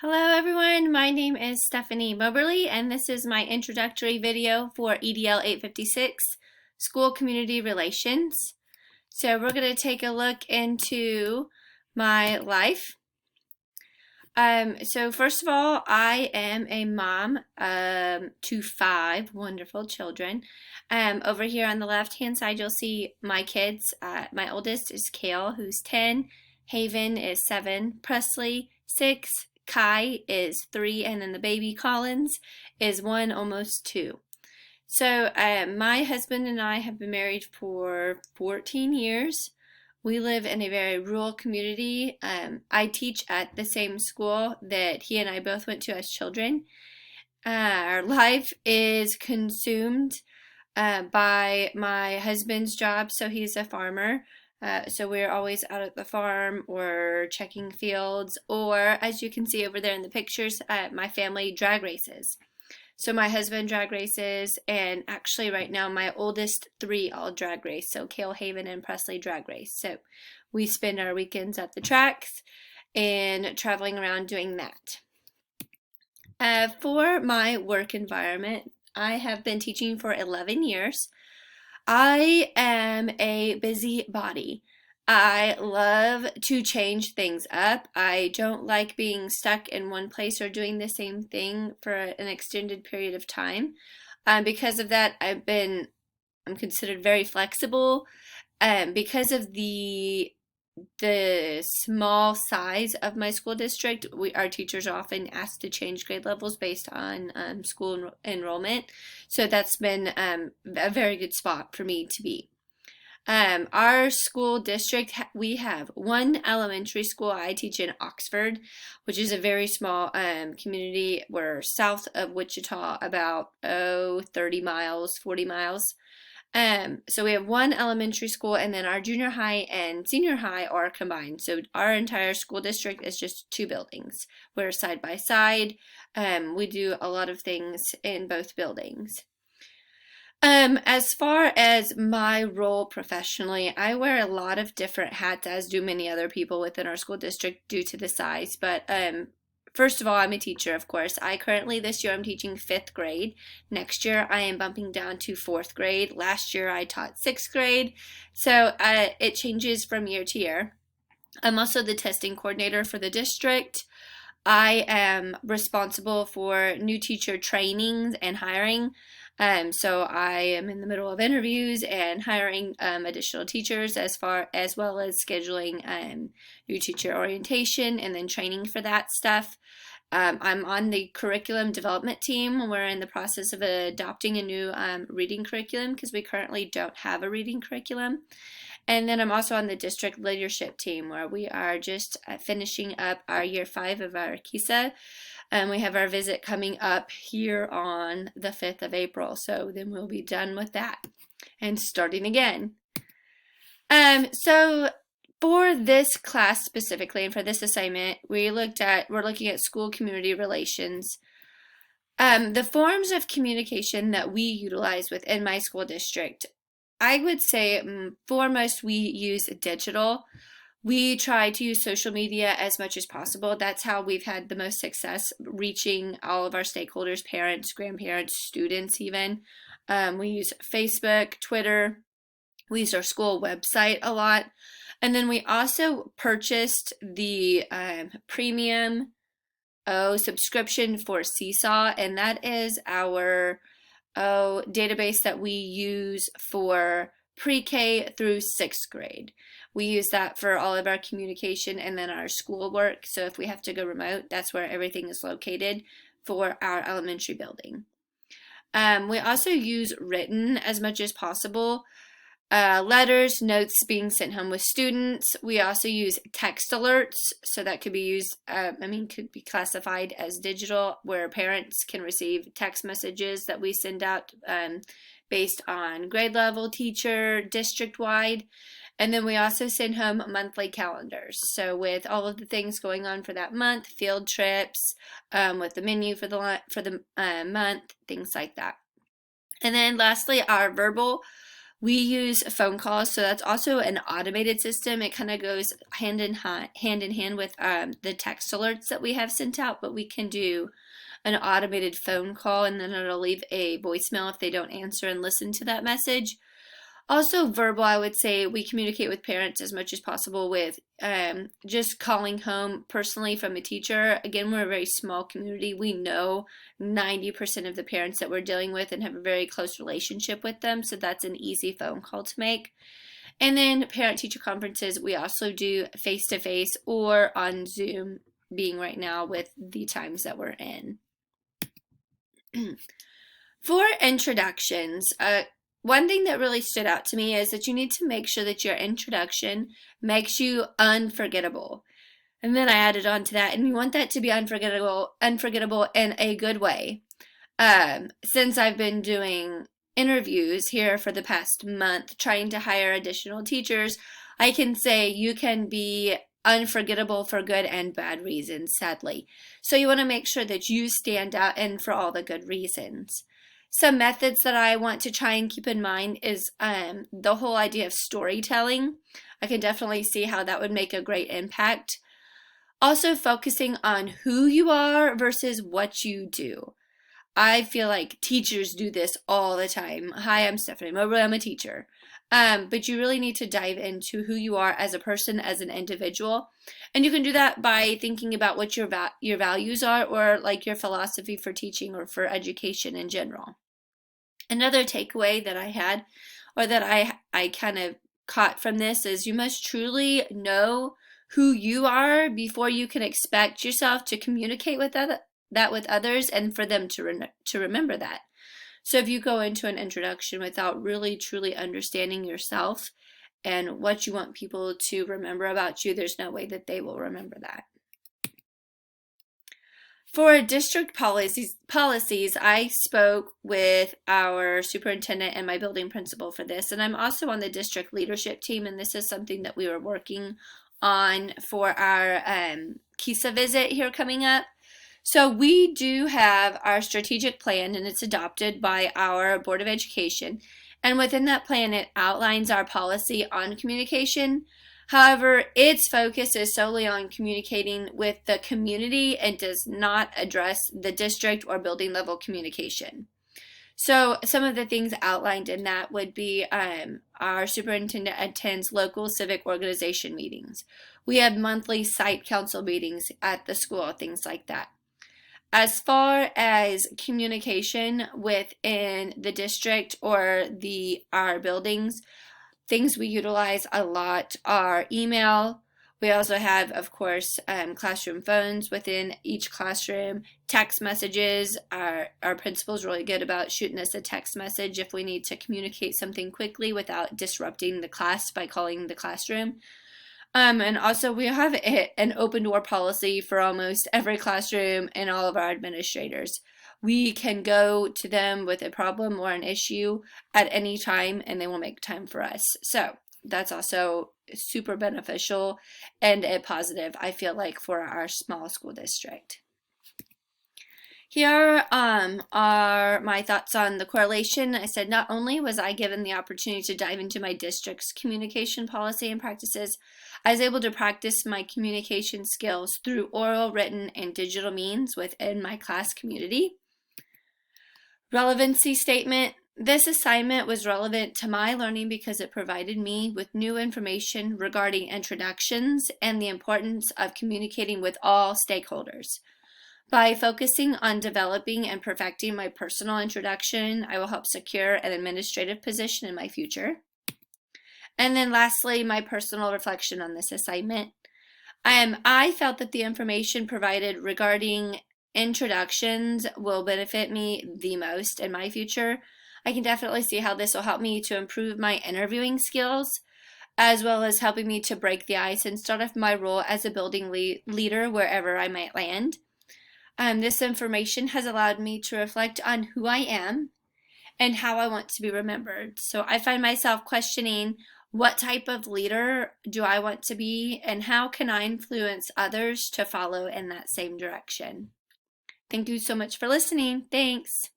Hello everyone, my name is Stephanie Moberly and this is my introductory video for EDL856 School Community Relations. So we're going to take a look into my life. So first of all, I am a mom to 5 wonderful children. Over here on the left hand side you'll see my kids. My oldest is Kale, who's 10, Haven is 7, Presley 6, Kai is 3, and then the baby Collins is 1, almost 2. So my husband and I have been married for 14 years. We live in a very rural community. I teach at the same school that he and I both went to as children. Our life is consumed by my husband's job, so he's a farmer. So we're always out at the farm or checking fields, or as you can see over there in the pictures, my family drag races. So my husband drag races, and actually right now my oldest 3 all drag race. So Kale, Haven, and Presley drag race. So we spend our weekends at the tracks and traveling around doing that. For my work environment, I have been teaching for 11 years. I am a busybody. I love to change things up. I don't like being stuck in one place or doing the same thing for an extended period of time. Because of that, I'm considered very flexible. Because of the small size of my school district, our teachers are often asked to change grade levels based on school enrollment. So that's been a very good spot for me to be. Our school district, we have 1 elementary school. I teach in Oxford, which is a very small community. We're south of Wichita, about 30 miles, 40 miles. So we have 1 elementary school, and then our junior high and senior high are combined. So our entire school district is just 2 buildings. We're side by side. We do a lot of things in both buildings. As far as my role professionally, I wear a lot of different hats, as do many other people within our school district due to the size. But first of all, I'm a teacher, of course. This year I'm teaching 5th grade. Next year I am bumping down to 4th grade. Last year I taught 6th grade. So it changes from year to year. I'm also the testing coordinator for the district. I am responsible for new teacher trainings and hiring. So I am in the middle of interviews and hiring additional teachers, as well as scheduling new teacher orientation and then training for that stuff. I'm on the curriculum development team. We're in the process of adopting a new reading curriculum because we currently don't have a reading curriculum. And then I'm also on the district leadership team, where we are just finishing up our year 5 of our KISA. We have our visit coming up here on the 5th of April. So then we'll be done with that and starting again. So for this class specifically, and for this assignment, we're looking at school community relations. The forms of communication that we utilize within my school district, I would say foremost we use digital. We try to use social media as much as possible. That's how we've had the most success reaching all of our stakeholders, parents, grandparents, students even. We use Facebook, Twitter. We use our school website a lot. And then we also purchased the premium subscription for Seesaw, and that is our database that we use for pre-K through 6th grade. We use that for all of our communication and then our schoolwork. So if we have to go remote, that's where everything is located for our elementary building. We also use written as much as possible. Letters, notes being sent home with students. We also use text alerts, so that could be used, could be classified as digital, where parents can receive text messages that we send out based on grade level, teacher, district-wide. And then we also send home monthly calendars. So with all of the things going on for that month, field trips, with the menu for the month, things like that. And then lastly, our verbal. We use phone calls, so that's also an automated system. It kind of goes hand in hand with the text alerts that we have sent out, but we can do an automated phone call, and then it'll leave a voicemail if they don't answer and listen to that message. Also, verbal, I would say we communicate with parents as much as possible with just calling home personally from a teacher. Again, we're a very small community. We know 90% of the parents that we're dealing with and have a very close relationship with them, so that's an easy phone call to make. And then parent-teacher conferences, we also do face-to-face or on Zoom, being right now with the times that we're in. For introductions, one thing that really stood out to me is that you need to make sure that your introduction makes you unforgettable. And then I added on to that, and you want that to be unforgettable in a good way. Since I've been doing interviews here for the past month, trying to hire additional teachers, I can say you can be unforgettable for good and bad reasons, sadly. So you want to make sure that you stand out and for all the good reasons. Some methods that I want to try and keep in mind is the whole idea of storytelling. I can definitely see how that would make a great impact. Also focusing on who you are versus what you do. I feel like teachers do this all the time. Hi, I'm Stephanie Mobley. I'm a teacher. But you really need to dive into who you are as a person, as an individual. And you can do that by thinking about what your values are, or like your philosophy for teaching or for education in general. Another takeaway that I had, or that I kind of caught from this, is you must truly know who you are before you can expect yourself to communicate with that with others and for them to remember that. So if you go into an introduction without really truly understanding yourself and what you want people to remember about you, there's no way that they will remember that. For district policies, I spoke with our superintendent and my building principal for this, and I'm also on the district leadership team, and this is something that we were working on for our KISA visit here coming up. So we do have our strategic plan, and it's adopted by our Board of Education, and within that plan it outlines our policy on communication. However, its focus is solely on communicating with the community and does not address the district or building level communication. So some of the things outlined in that would be our superintendent attends local civic organization meetings. We have monthly site council meetings at the school, things like that. As far as communication within the district or our buildings, things we utilize a lot are email. We also have, of course, classroom phones within each classroom, text messages. Our principal's really good about shooting us a text message if we need to communicate something quickly without disrupting the class by calling the classroom. And also we have an open door policy for almost every classroom and all of our administrators. We can go to them with a problem or an issue at any time, and they will make time for us. So that's also super beneficial and a positive, I feel like, for our small school district. Here are my thoughts on the correlation. I said not only was I given the opportunity to dive into my district's communication policy and practices, I was able to practice my communication skills through oral, written, and digital means within my class community. Relevancy statement. This assignment was relevant to my learning because it provided me with new information regarding introductions and the importance of communicating with all stakeholders. By focusing on developing and perfecting my personal introduction, I will help secure an administrative position in my future. And then lastly, my personal reflection on this assignment. I felt that the information provided regarding introductions will benefit me the most in my future. I can definitely see how this will help me to improve my interviewing skills, as well as helping me to break the ice and start off my role as a building leader wherever I might land. This information has allowed me to reflect on who I am and how I want to be remembered. So I find myself questioning, what type of leader do I want to be, and how can I influence others to follow in that same direction? Thank you so much for listening. Thanks.